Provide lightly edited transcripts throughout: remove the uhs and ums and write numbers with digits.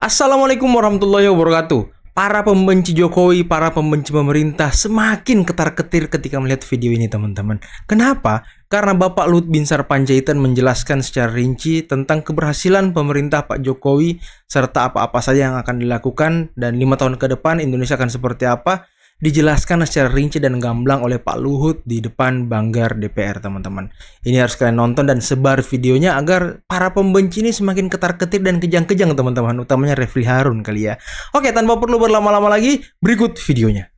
Assalamualaikum warahmatullahi wabarakatuh. Para pembenci Jokowi, para pembenci pemerintah semakin ketar-ketir ketika melihat video ini, teman-teman. Kenapa? Karena Bapak Luhut Binsar Panjaitan menjelaskan secara rinci tentang keberhasilan pemerintah Pak Jokowi serta apa-apa saja yang akan dilakukan dan 5 tahun ke depan Indonesia akan seperti apa. Dijelaskan secara rinci dan gamblang oleh Pak Luhut di depan banggar DPR, teman-teman. Ini harus kalian nonton dan sebar videonya agar para pembenci ini semakin ketar-ketir dan kejang-kejang, teman-teman. Utamanya Refli Harun kali ya. Oke, tanpa perlu berlama-lama lagi, berikut videonya.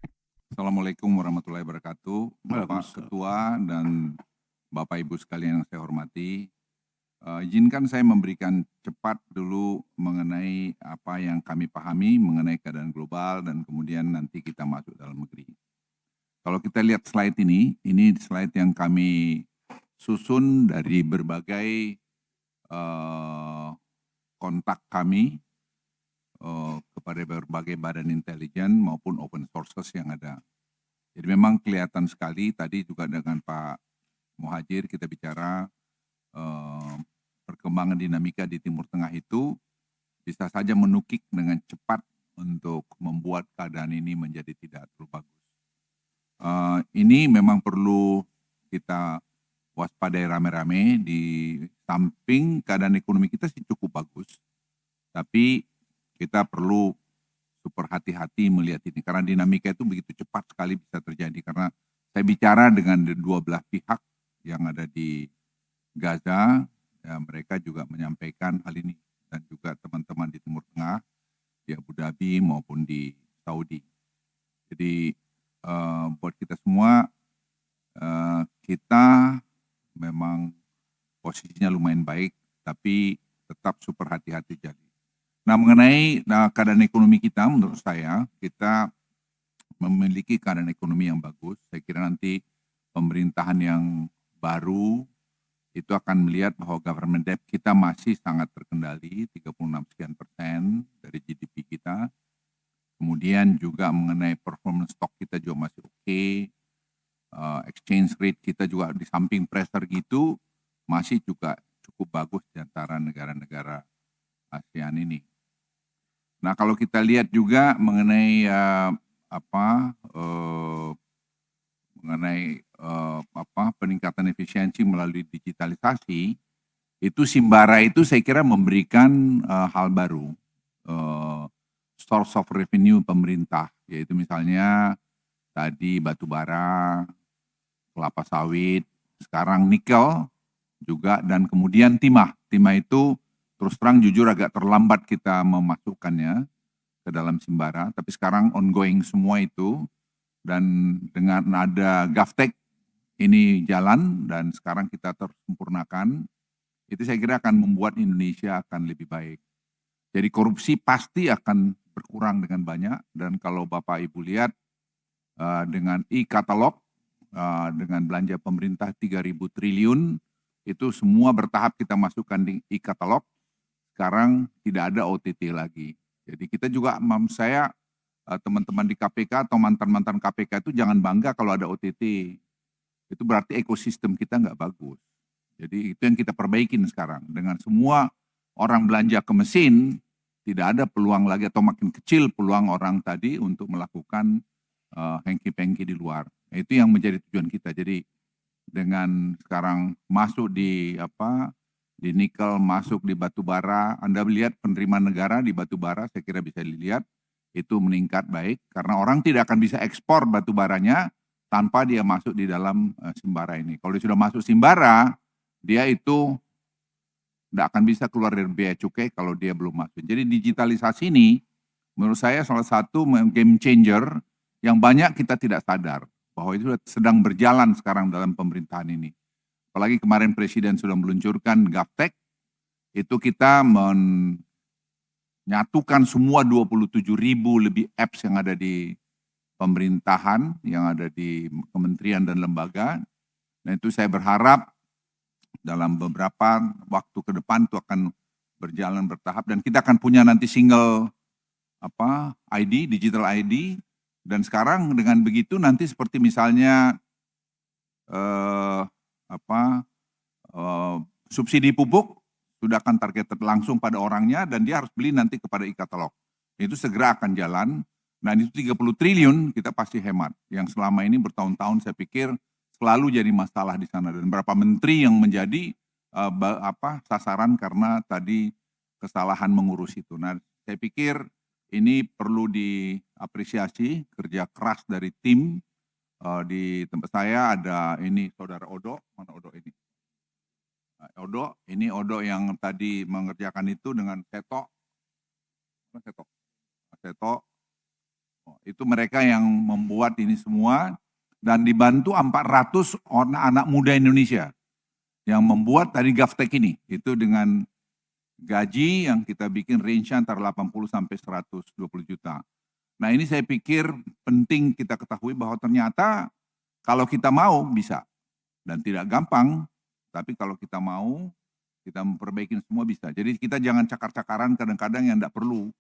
Assalamualaikum warahmatullahi wabarakatuh, Bapak Ketua dan Bapak Ibu sekalian yang saya hormati. Izinkan saya memberikan cepat dulu mengenai apa yang kami pahami mengenai keadaan global dan kemudian nanti kita masuk dalam negeri. Kalau kita lihat slide ini slide yang kami susun dari berbagai kontak kami kepada berbagai badan intelijen maupun open sources yang ada. Jadi memang kelihatan sekali tadi juga dengan Pak Muhajir kita bicara perkembangan dinamika di Timur Tengah itu bisa saja menukik dengan cepat untuk membuat keadaan ini menjadi tidak terlalu bagus. Ini memang perlu kita waspadai rame-rame. Di samping keadaan ekonomi kita sih cukup bagus, tapi kita perlu super hati-hati melihat ini karena dinamika itu begitu cepat sekali bisa terjadi. Karena saya bicara dengan dua belah pihak yang ada di Gaza, ya mereka juga menyampaikan hal ini dan juga teman-teman di Timur Tengah, di Abu Dhabi maupun di Saudi. Jadi buat kita semua, kita memang posisinya lumayan baik, tapi tetap super hati-hati jadi. Nah, mengenai keadaan ekonomi kita, menurut saya kita memiliki keadaan ekonomi yang bagus. Saya kira nanti pemerintahan yang baru itu akan melihat bahwa government debt kita masih sangat terkendali, 36% dari GDP kita. Kemudian juga mengenai performance stock kita juga masih oke. Exchange rate kita juga di samping pressure gitu masih juga cukup bagus di antara negara-negara ASEAN ini. Nah, kalau kita lihat juga mengenai peningkatan efisiensi melalui digitalisasi, itu Simbara itu saya kira memberikan hal baru, source of revenue pemerintah, yaitu misalnya tadi batu bara, kelapa sawit, sekarang nikel juga, dan kemudian timah. Timah itu terus terang jujur agak terlambat kita memasukkannya ke dalam Simbara, tapi sekarang ongoing semua itu, dan dengan ada Gavtek ini jalan dan sekarang kita tersempurnakan, itu saya kira akan membuat Indonesia akan lebih baik. Jadi korupsi pasti akan berkurang dengan banyak, dan kalau Bapak Ibu lihat dengan e-katalog, dengan belanja pemerintah 3.000 triliun, itu semua bertahap kita masukkan di e-katalog. Sekarang tidak ada OTT lagi. Jadi kita juga, saya teman-teman di KPK atau mantan-mantan KPK itu jangan bangga kalau ada OTT. Itu berarti ekosistem kita nggak bagus. Jadi itu yang kita perbaikin sekarang. Dengan semua orang belanja ke mesin, tidak ada peluang lagi atau makin kecil peluang orang tadi untuk melakukan hengki-pengki di luar. Itu yang menjadi tujuan kita. Jadi dengan sekarang masuk di nikel, masuk di batu bara, Anda melihat penerimaan negara di batu bara, saya kira bisa dilihat itu meningkat baik karena orang tidak akan bisa ekspor batu baranya tanpa dia masuk di dalam Simbara ini. Kalau dia sudah masuk Simbara, dia itu tidak akan bisa keluar dari biaya cukai kalau dia belum masuk. Jadi digitalisasi ini menurut saya salah satu game changer yang banyak kita tidak sadar bahwa itu sedang berjalan sekarang dalam pemerintahan ini. Apalagi kemarin Presiden sudah meluncurkan Gavtek, itu kita menyatukan semua 27.000 lebih apps yang ada di pemerintahan, yang ada di kementerian dan lembaga. Nah itu saya berharap dalam beberapa waktu ke depan itu akan berjalan bertahap dan kita akan punya nanti single ID, digital ID, dan sekarang dengan begitu nanti seperti misalnya subsidi pupuk sudah akan targeted langsung pada orangnya dan dia harus beli nanti kepada e-katalog. Itu segera akan jalan. Nah itu 30 triliun kita pasti hemat. Yang selama ini bertahun-tahun saya pikir selalu jadi masalah di sana. Dan berapa menteri yang menjadi sasaran karena tadi kesalahan mengurus itu. Nah saya pikir ini perlu diapresiasi kerja keras dari tim. Di tempat saya ada ini saudara Odo, mana Odo ini? Odo, ini Odo yang tadi mengerjakan itu dengan Seto. Seto, itu mereka yang membuat ini semua dan dibantu 400 anak muda Indonesia yang membuat tadi Gavtek ini. Itu dengan gaji yang kita bikin range antara 80 sampai 120 juta. Nah ini saya pikir penting kita ketahui bahwa ternyata kalau kita mau bisa dan tidak gampang, tapi kalau kita mau kita memperbaiki semua bisa. Jadi kita jangan cakar-cakaran kadang-kadang yang tidak perlu.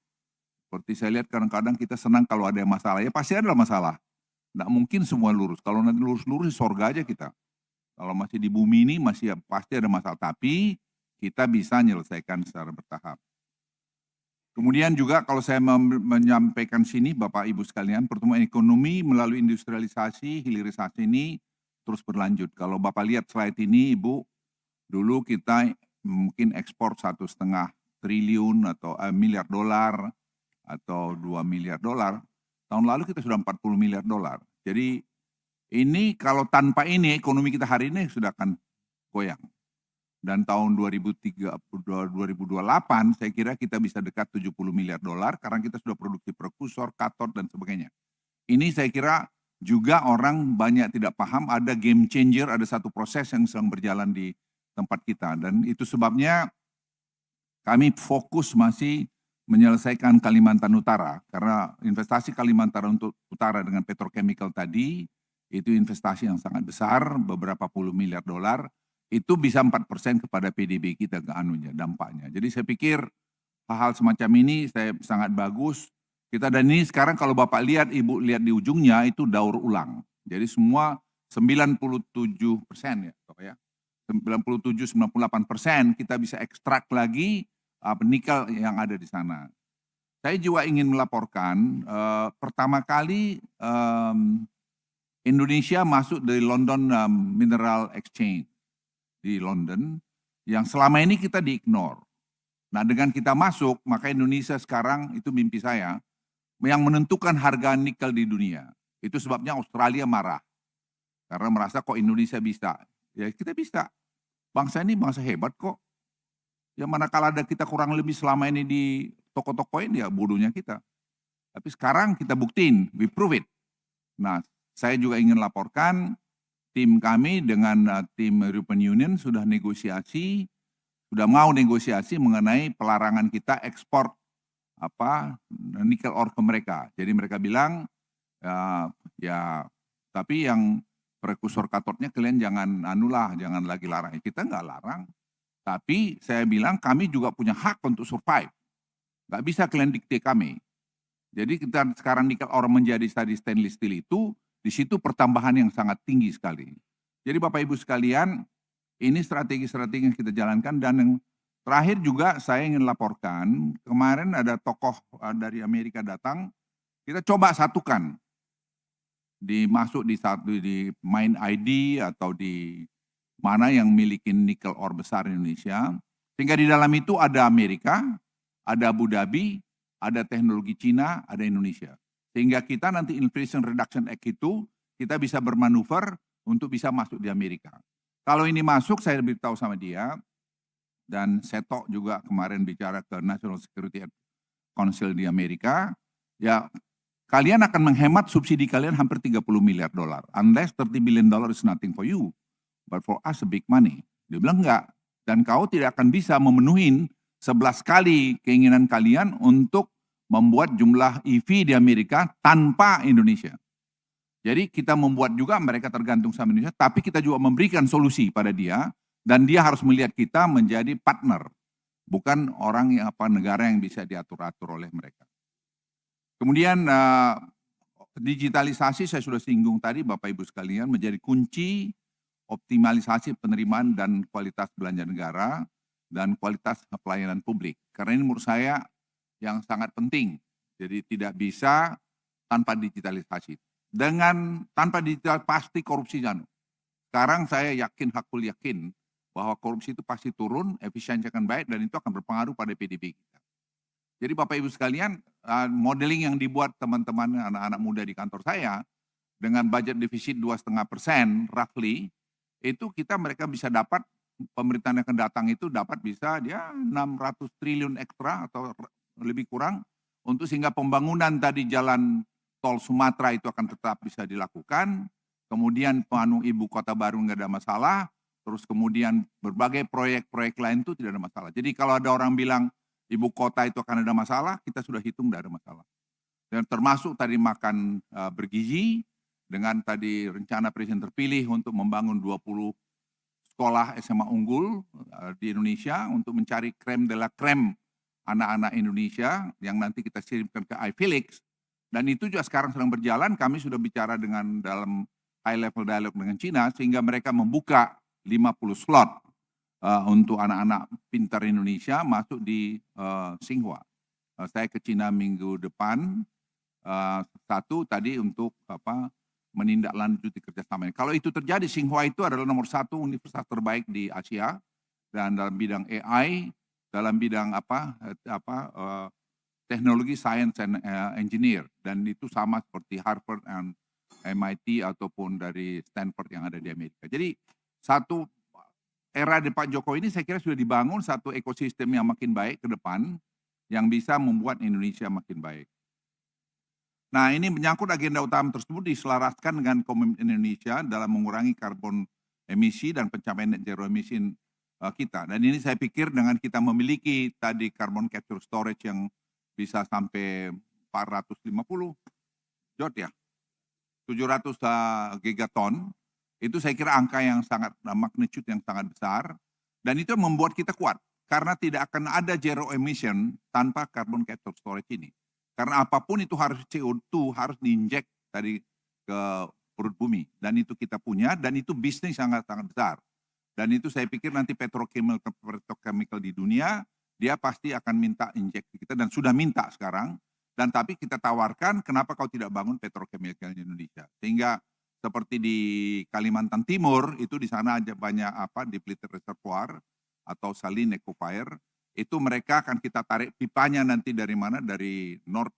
Seperti saya lihat kadang-kadang kita senang kalau ada masalah, ya pasti ada masalah. Tidak mungkin semua lurus, kalau nanti lurus-lurus di sorga aja kita. Kalau masih di bumi ini masih pasti ada masalah, tapi kita bisa menyelesaikan secara bertahap. Kemudian juga kalau saya menyampaikan sini Bapak Ibu sekalian, pertumbuhan ekonomi melalui industrialisasi, hilirisasi ini terus berlanjut. Kalau Bapak lihat slide ini Ibu, dulu kita mungkin ekspor 1,5 triliun atau miliar dolar atau 2 miliar dolar. Tahun lalu kita sudah 40 miliar dolar. Jadi ini kalau tanpa ini ekonomi kita hari ini sudah akan goyang. Dan tahun 2028 saya kira kita bisa dekat 70 miliar dolar karena kita sudah produksi prekursor, katot dan sebagainya. Ini saya kira juga orang banyak tidak paham ada game changer, ada satu proses yang sedang berjalan di tempat kita dan itu sebabnya kami fokus masih menyelesaikan Kalimantan Utara karena investasi Kalimantan Utara dengan petrochemical tadi itu investasi yang sangat besar, beberapa puluh miliar dolar. Itu bisa 4% kepada PDB kita ke dampaknya. Jadi saya pikir hal-hal semacam ini saya sangat bagus. Kita dan ini sekarang kalau Bapak lihat, Ibu lihat di ujungnya itu daur ulang. Jadi semua 97% ya, 97-98% kita bisa ekstrak lagi nikel yang ada di sana. Saya juga ingin melaporkan pertama kali Indonesia masuk dari London Mineral Exchange di London, yang selama ini kita di-ignore. Nah dengan kita masuk, maka Indonesia sekarang, itu mimpi saya, yang menentukan harga nikel di dunia. Itu sebabnya Australia marah. Karena merasa kok Indonesia bisa. Ya kita bisa. Bangsa ini bangsa hebat kok. Yang manakala ada kita kurang lebih selama ini di toko-tokoin, ya bodohnya kita. Tapi sekarang kita buktiin, we prove it. Nah saya juga ingin laporkan, tim kami dengan tim European Union sudah mau negosiasi mengenai pelarangan kita ekspor nikel ore ke mereka. Jadi mereka bilang ya tapi yang prekursor katodnya kalian jangan jangan lagi larang. Kita nggak larang. Tapi saya bilang kami juga punya hak untuk survive. Nggak bisa kalian dikte kami. Jadi kita sekarang nikel ore menjadi tadi stainless steel itu, di situ pertambahan yang sangat tinggi sekali. Jadi Bapak Ibu sekalian, ini strategi-strategi yang kita jalankan dan yang terakhir juga saya ingin laporkan, kemarin ada tokoh dari Amerika datang, kita coba satukan, masuk di Mine ID atau di mana yang miliki nikel ore besar Indonesia, sehingga di dalam itu ada Amerika, ada Abu Dhabi, ada teknologi Cina, ada Indonesia. Sehingga kita nanti Inflation Reduction Act itu kita bisa bermanuver untuk bisa masuk di Amerika. Kalau ini masuk saya beritahu sama dia dan Seto juga kemarin bicara ke National Security Council di Amerika, ya kalian akan menghemat subsidi kalian hampir 30 miliar dolar. Unless 30 billion dollar is nothing for you, but for us a big money. Dia bilang enggak. Dan kau tidak akan bisa memenuhi 11 kali keinginan kalian untuk membuat jumlah EV di Amerika tanpa Indonesia. Jadi kita membuat juga mereka tergantung sama Indonesia, tapi kita juga memberikan solusi pada dia, dan dia harus melihat kita menjadi partner, bukan orang yang negara yang bisa diatur-atur oleh mereka. Kemudian digitalisasi saya sudah singgung tadi Bapak Ibu sekalian menjadi kunci optimalisasi penerimaan dan kualitas belanja negara. dan kualitas pelayanan publik. Karena ini menurut saya yang sangat penting. Jadi tidak bisa tanpa digitalisasi. Tanpa digital pasti korupsi janu. Sekarang saya hakul yakin bahwa korupsi itu pasti turun, efisiensi akan baik, dan itu akan berpengaruh pada PDB kita. Jadi Bapak Ibu sekalian, modeling yang dibuat teman-teman anak-anak muda di kantor saya, dengan budget defisit 2,5% roughly, itu mereka bisa dapat, pemerintahan yang akan datang itu dapat bisa dia 600 triliun ekstra atau lebih kurang, untuk sehingga pembangunan tadi jalan tol Sumatera itu akan tetap bisa dilakukan, kemudian ibu kota baru nggak ada masalah, terus kemudian berbagai proyek-proyek lain itu tidak ada masalah. Jadi kalau ada orang bilang ibu kota itu akan ada masalah, kita sudah hitung tidak ada masalah. Dan termasuk tadi makan bergizi, dengan tadi rencana presiden terpilih untuk membangun 20 sekolah SMA unggul di Indonesia untuk mencari krem de la krem anak-anak Indonesia yang nanti kita kirimkan ke iFelix. Dan itu juga sekarang sedang berjalan, kami sudah bicara dalam high level dialog dengan Cina, sehingga mereka membuka 50 slot untuk anak-anak pintar Indonesia masuk di Tsinghua. Saya ke Cina minggu depan, satu tadi untuk menindaklanjuti kerjasamanya. Kalau itu terjadi, Tsinghua itu adalah nomor 1 universitas terbaik di Asia, dan dalam bidang AI, dalam bidang teknologi, science and engineer, dan itu sama seperti Harvard dan MIT ataupun dari Stanford yang ada di Amerika. Jadi satu era di Pak Jokowi ini saya kira sudah dibangun satu ekosistem yang makin baik ke depan, yang bisa membuat Indonesia makin baik. Nah, ini menyangkut agenda utama tersebut diselaraskan dengan komitmen Indonesia dalam mengurangi karbon emisi dan pencapaian net zero emisi kita. Dan ini saya pikir dengan kita memiliki tadi carbon capture storage yang bisa sampai 450 Jod ya, 700 gigaton, itu saya kira angka yang sangat magnitude yang sangat besar, dan itu membuat kita kuat karena tidak akan ada zero emission tanpa carbon capture storage ini. Karena apapun itu harus CO2 harus diinjek dari ke perut bumi, dan itu kita punya, dan itu bisnis sangat-sangat besar. Dan itu saya pikir nanti petrochemical di dunia dia pasti akan minta injeksi kita, dan sudah minta sekarang. Dan tapi kita tawarkan, kenapa kau tidak bangun petrochemical di Indonesia? Sehingga seperti di Kalimantan Timur itu di sana aja banyak di depleted reservoir atau salin aquifer, itu mereka akan kita tarik pipanya nanti dari mana, dari North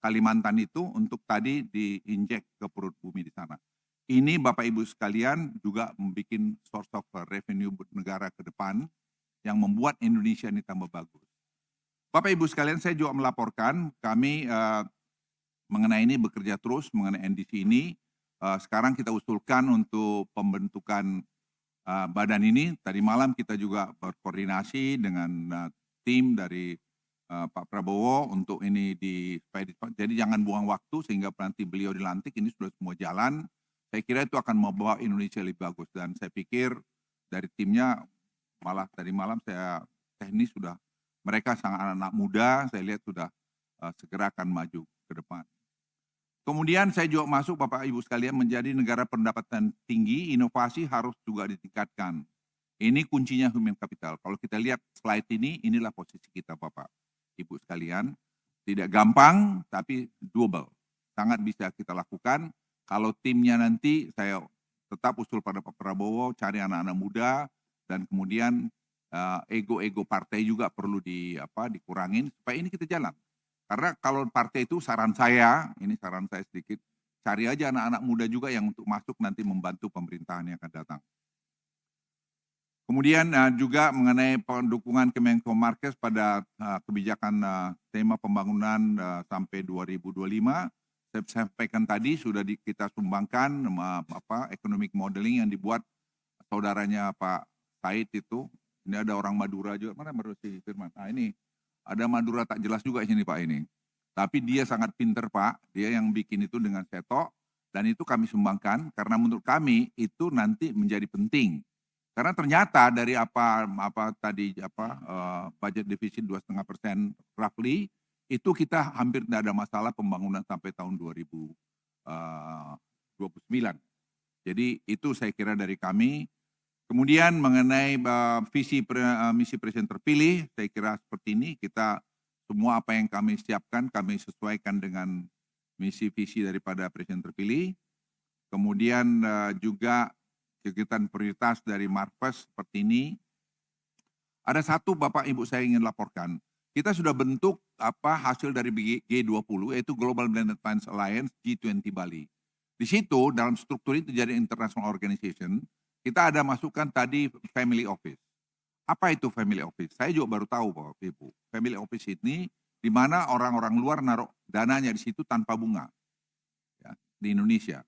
Kalimantan itu untuk tadi diinjek ke perut bumi di sana. Ini Bapak Ibu sekalian juga membuat source of revenue negara ke depan yang membuat Indonesia ini tambah bagus. Bapak Ibu sekalian, saya juga melaporkan kami mengenai ini bekerja terus mengenai NDC ini. Sekarang kita usulkan untuk pembentukan badan ini. Tadi malam kita juga berkoordinasi dengan tim dari Pak Prabowo untuk ini jadi jangan buang waktu sehingga nanti beliau dilantik, ini sudah semua jalan. Saya kira itu akan membawa Indonesia lebih bagus, dan saya pikir dari timnya malah tadi malam saya teknis sudah, mereka sangat anak muda, saya lihat sudah segera akan maju ke depan. Kemudian saya juga masuk Bapak Ibu sekalian menjadi negara pendapatan tinggi, inovasi harus juga ditingkatkan. Ini kuncinya human capital. Kalau kita lihat slide ini, inilah posisi kita Bapak Ibu sekalian. Tidak gampang, tapi doable. Sangat bisa kita lakukan. Kalau timnya nanti, saya tetap usul pada Pak Prabowo, cari anak-anak muda, dan kemudian ego-ego partai juga perlu dikurangin, supaya ini kita jalan. Karena kalau partai itu saran saya sedikit, cari aja anak-anak muda juga yang untuk masuk nanti membantu pemerintahan yang akan datang. Kemudian juga mengenai pendukungan Kemenko Markes pada kebijakan tema pembangunan sampai 2025, saya sampaikan tadi sudah kita sumbangkan economic modeling yang dibuat saudaranya Pak Said itu. Ini ada orang Madura juga, mana baru si Firman? Nah ini ada Madura tak jelas juga di sini Pak ini. Tapi dia sangat pinter Pak, dia yang bikin itu dengan setok, dan itu kami sumbangkan karena menurut kami itu nanti menjadi penting. Karena ternyata dari budget defisit 2,5% roughly, itu kita hampir tidak ada masalah pembangunan sampai tahun 2029. Jadi itu saya kira dari kami, Kemudian mengenai misi presiden terpilih, saya kira seperti ini, kita semua apa yang kami siapkan, kami sesuaikan dengan misi visi daripada presiden terpilih. Kemudian juga kegiatan prioritas dari Marves seperti ini. Ada satu Bapak Ibu saya ingin laporkan, kita sudah bentuk hasil dari G20, yaitu Global Blended Finance Alliance G20 Bali. Di situ dalam struktur itu jadi international organization, kita ada masukkan tadi family office. Apa itu family office? Saya juga baru tahu Bapak Ibu. Family office ini di mana orang-orang luar naruh dananya di situ tanpa bunga, ya, di Indonesia.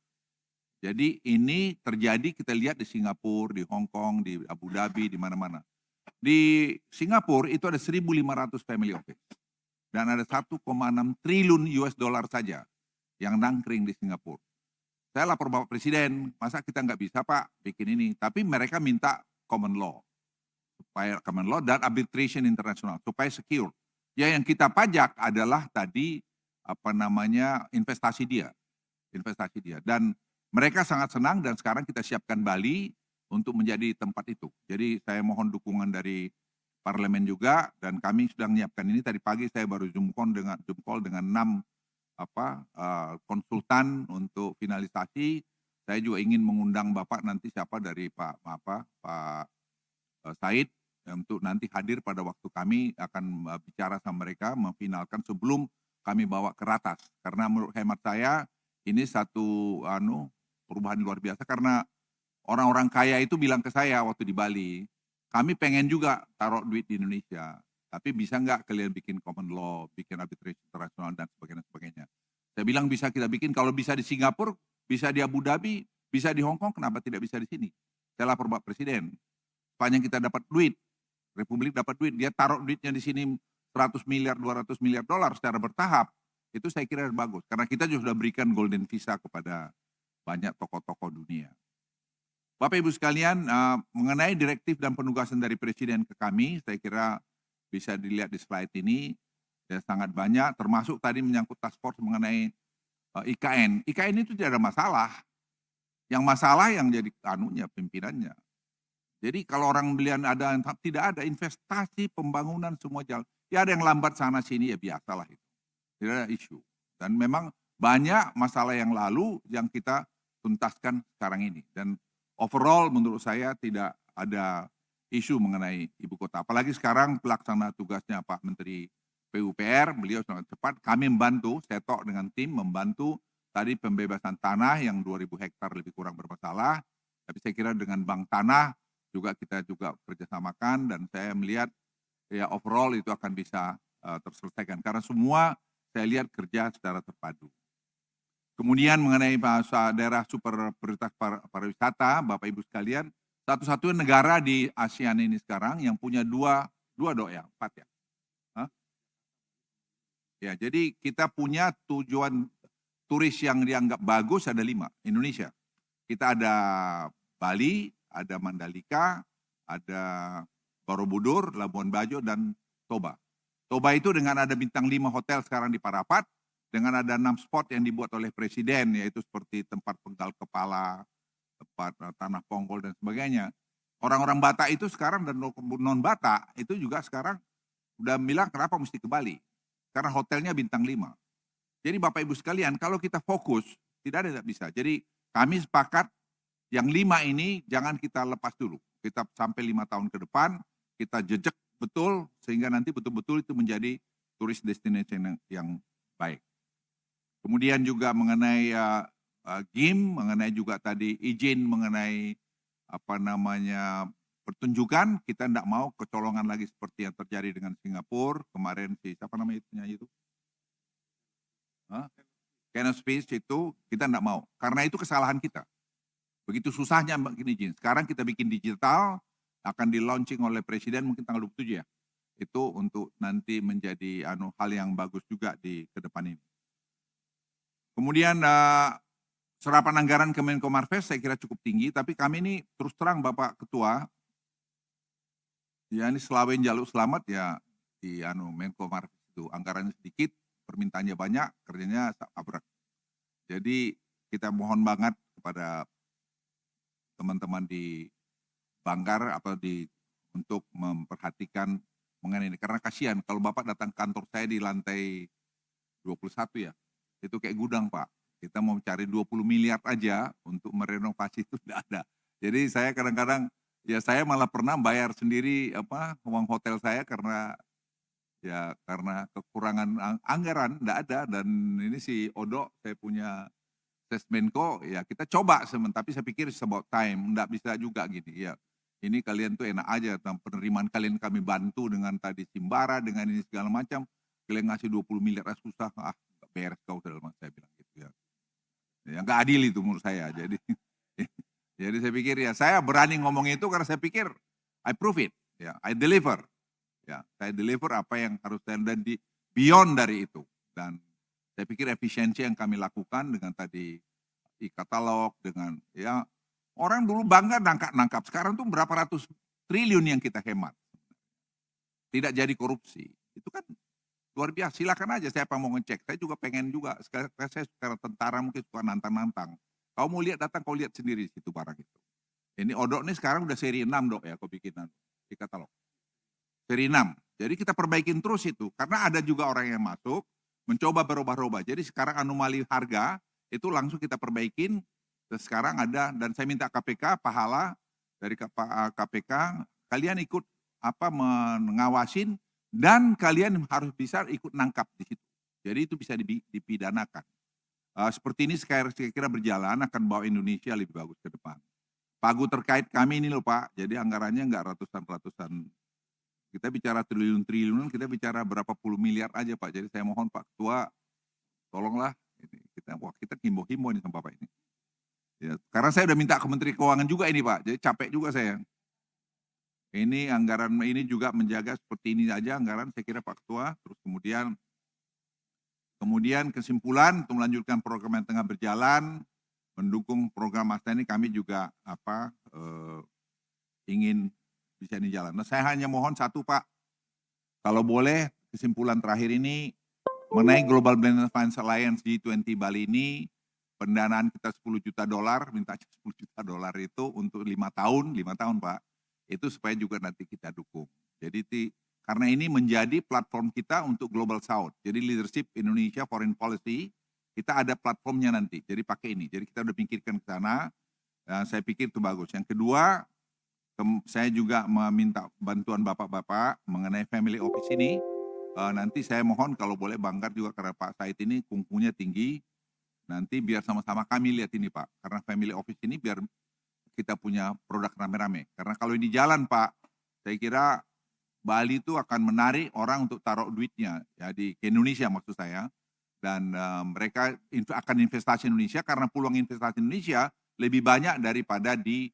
Jadi ini terjadi, kita lihat di Singapura, di Hong Kong, di Abu Dhabi, di mana-mana. Di Singapura itu ada 1.500 family office. Dan ada 1,6 triliun US dollar saja yang nangkring di Singapura. Saya lapor Bapak Presiden, masa kita nggak bisa Pak bikin ini. Tapi mereka minta common law. Supaya common law dan arbitration internasional, supaya secure. Ya yang kita pajak adalah tadi investasi dia. Dan mereka sangat senang dan sekarang kita siapkan Bali untuk menjadi tempat itu. Jadi saya mohon dukungan dari parlemen juga dan kami sudah menyiapkan ini. Tadi pagi saya baru Zoom call dengan 6 konsultan untuk finalisasi. Saya juga ingin mengundang Bapak nanti siapa dari Pak Said untuk nanti hadir pada waktu kami akan bicara sama mereka memfinalkan sebelum kami bawa ke ratas. Karena menurut hemat saya ini satu perubahan luar biasa karena orang-orang kaya itu bilang ke saya waktu di Bali, kami pengen juga taruh duit di Indonesia, tapi bisa nggak kalian bikin common law, bikin arbitration internasional dan sebagainya. Saya bilang bisa kita bikin, kalau bisa di Singapura, bisa di Abu Dhabi, bisa di Hong Kong, kenapa tidak bisa di sini? Saya lapor Pak Presiden, sepanjang kita dapat duit, Republik dapat duit, dia taruh duitnya di sini 100 miliar, 200 miliar dolar secara bertahap, itu saya kira bagus. Karena kita juga sudah berikan golden visa kepada banyak tokoh-tokoh dunia. Bapak Ibu sekalian, mengenai direktif dan penugasan dari Presiden ke kami, saya kira bisa dilihat di slide ini, ya sangat banyak, termasuk tadi menyangkut task force mengenai IKN. IKN itu tidak ada masalah, yang masalah yang jadi pimpinannya. Jadi kalau orang belian ada, tidak ada investasi, pembangunan, semua jalan. Ya ada yang lambat sana sini, ya biasalah itu. Tidak ada isu. Dan memang banyak masalah yang lalu yang kita tuntaskan sekarang ini. Dan overall menurut saya tidak ada isu mengenai ibu kota. Apalagi sekarang pelaksana tugasnya Pak Menteri PUPR, beliau sangat cepat. Kami membantu, Setok dengan tim membantu tadi pembebasan tanah yang 2.000 hektar lebih kurang bermasalah. Tapi saya kira dengan Bank Tanah juga kita juga kerjasamakan dan saya melihat ya overall itu akan bisa terselesaikan. Karena semua saya lihat kerja secara terpadu. Kemudian mengenai daerah super prioritas pariwisata, Bapak Ibu sekalian, satu-satunya negara di ASEAN ini sekarang yang punya empat ya. Hah? Ya, jadi kita punya tujuan turis yang dianggap bagus ada 5, Indonesia. Kita ada Bali, ada Mandalika, ada Borobudur, Labuan Bajo, dan Toba. Toba itu dengan ada bintang 5 hotel sekarang di Parapat, dengan ada 6 spot yang dibuat oleh Presiden, yaitu seperti tempat penggal kepala, tempat tanah pongkol dan sebagainya. Orang-orang Batak itu sekarang dan non-Batak itu juga sekarang udah bilang kenapa mesti ke Bali. Karena hotelnya bintang 5. Jadi Bapak Ibu sekalian, kalau kita fokus, tidak ada bisa. Jadi kami sepakat yang 5 ini jangan kita lepas dulu. Kita sampai 5 tahun ke depan, kita jejak betul, sehingga nanti betul-betul itu menjadi turis destination yang baik. Kemudian juga mengenai GIM, mengenai juga tadi izin mengenai pertunjukan, kita tidak mau kecolongan lagi seperti yang terjadi dengan Singapura kemarin siapa namanya itu penyanyi itu? Kenneth Space itu kita tidak mau, karena itu kesalahan kita. Begitu susahnya bikin izin. Sekarang kita bikin digital, akan di launching oleh Presiden mungkin tanggal 27 ya. Itu untuk nanti menjadi hal yang bagus juga di ke depan ini. Kemudian serapan anggaran Kemenko Marves saya kira cukup tinggi, tapi kami ini terus terang Bapak Ketua, ya ini selawen jaluk selamat ya di Menko Marves itu anggarannya sedikit, permintaannya banyak, kerjanya abrak. Jadi kita mohon banget kepada teman-teman di Banggar untuk memperhatikan mengenai ini. Karena kasihan kalau Bapak datang kantor saya di lantai 21 ya, itu kayak gudang Pak. Kita mau cari 20 miliar aja untuk merenovasi itu tidak ada. Jadi saya kadang-kadang, ya saya malah pernah bayar sendiri uang hotel saya karena kekurangan anggaran, tidak ada. Dan ini si Odo, saya punya Sesmenko, ya kita coba tapi saya pikir it's about time, tidak bisa juga gini. Ya, ini kalian tuh enak aja, penerimaan kalian kami bantu dengan tadi Simbara, dengan ini segala macam, kalian ngasih 20 miliar susah, nggak beres kau, saya bilang gitu ya. Ya nggak adil itu menurut saya. Jadi saya pikir ya saya berani ngomong itu karena saya pikir I prove it, ya, I deliver. Ya, saya deliver apa yang harus saya dan beyond dari itu. Dan saya pikir efisiensi yang kami lakukan dengan tadi e-katalog, dengan ya orang dulu bangga nangkap, sekarang tuh berapa ratus triliun yang kita hemat. Tidak jadi korupsi. Itu kan luar biasa. Silakan aja siapa mau ngecek. Saya juga pengen juga. Saya secara tentara mungkin suka nantang-nantang. Kau mau lihat datang, kau lihat sendiri situ barang itu. Ini Odok nih sekarang udah seri 6 Dok ya, kau bikinan e-katalog. Seri 6. Jadi kita perbaikin terus itu. Karena ada juga orang yang masuk, mencoba berubah-ubah. Jadi sekarang anomali harga, itu langsung kita perbaikin. Dan sekarang ada, dan saya minta KPK, pahala dari KPK, kalian ikut mengawasin, dan kalian harus bisa ikut nangkap di situ. Jadi itu bisa dipidanakan. Seperti ini saya kira berjalan akan bawa Indonesia lebih bagus ke depan. Pagu terkait kami ini loh Pak, jadi anggarannya enggak ratusan. Kita bicara triliun-triliunan, kita bicara berapa puluh miliar aja Pak. Jadi saya mohon Pak Ketua, tolonglah ini kita himbau-himbau ini sama Bapak ini. Ya, karena saya udah minta ke Menteri Keuangan juga ini Pak, jadi capek juga saya. Ini anggaran ini juga menjaga seperti ini aja anggaran saya kira Pak Ketua. Terus kemudian kesimpulan untuk melanjutkan program yang tengah berjalan, mendukung program Mas ini kami juga ingin bisa ini jalan. Nah, saya hanya mohon satu Pak, kalau boleh kesimpulan terakhir ini mengenai Global Blended Finance Alliance G20 Bali ini, pendanaan kita $10 juta, minta $10 juta itu untuk 5 tahun Pak, itu supaya juga nanti kita dukung. Jadi karena ini menjadi platform kita untuk Global South. Jadi leadership Indonesia Foreign Policy, kita ada platformnya nanti. Jadi pakai ini. Jadi kita udah pikirkan ke sana. Saya pikir itu bagus. Yang kedua, saya juga meminta bantuan bapak-bapak mengenai family office ini. Nanti saya mohon kalau boleh Banggar juga karena Pak Said ini kungkunya tinggi. Nanti biar sama-sama kami lihat ini Pak. Karena family office ini biar kita punya produk rame-rame. Karena kalau ini jalan Pak, saya kira Bali itu akan menarik orang untuk taruh duitnya ya ke Indonesia maksud saya, dan mereka akan investasi Indonesia karena peluang investasi Indonesia lebih banyak daripada di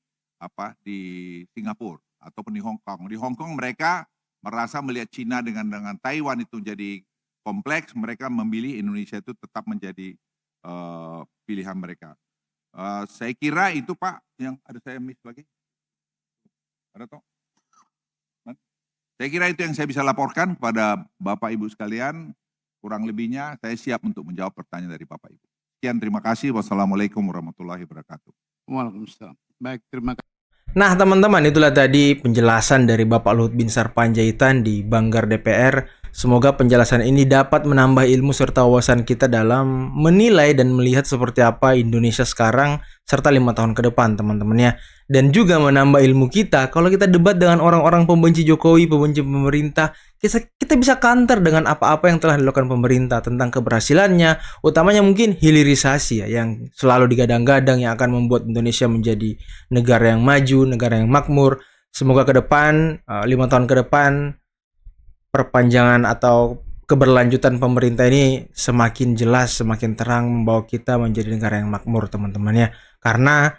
Singapura ataupun di Hong Kong. Di Hong Kong mereka merasa melihat Cina dengan Taiwan itu jadi kompleks, mereka memilih Indonesia itu tetap menjadi pilihan mereka. Saya kira itu Pak, yang ada saya miss lagi. Ada toh? Saya kira itu yang saya bisa laporkan kepada Bapak Ibu sekalian. Kurang lebihnya saya siap untuk menjawab pertanyaan dari Bapak Ibu. Sekian, terima kasih. Wassalamualaikum warahmatullahi wabarakatuh. Waalaikumsalam. Baik, terima kasih. Nah teman-teman, itulah tadi penjelasan dari Bapak Luhut Binsar Panjaitan di Banggar DPR. Semoga penjelasan ini dapat menambah ilmu serta wawasan kita dalam menilai dan melihat seperti apa Indonesia sekarang serta 5 tahun ke depan teman-teman ya. Dan juga menambah ilmu kita kalau kita debat dengan orang-orang pembenci Jokowi, pembenci pemerintah, kita bisa counter dengan apa-apa yang telah dilakukan pemerintah tentang keberhasilannya, utamanya mungkin hilirisasi ya, yang selalu digadang-gadang yang akan membuat Indonesia menjadi negara yang maju, negara yang makmur. Semoga ke depan, 5 tahun ke depan, perpanjangan atau keberlanjutan pemerintah ini semakin jelas, semakin terang membawa kita menjadi negara yang makmur teman-teman ya. Karena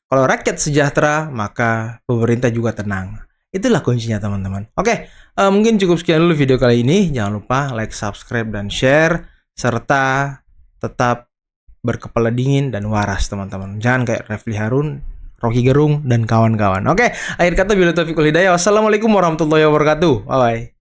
kalau rakyat sejahtera, maka pemerintah juga tenang. Itulah kuncinya teman-teman. Oke, mungkin cukup sekian dulu video kali ini. Jangan lupa like, subscribe, dan share. Serta tetap berkepala dingin dan waras teman-teman. Jangan kayak Refli Harun, Rocky Gerung, dan kawan-kawan. Oke, akhir kata bila taufiq wal hidayah. Wassalamualaikum warahmatullahi wabarakatuh. Bye-bye.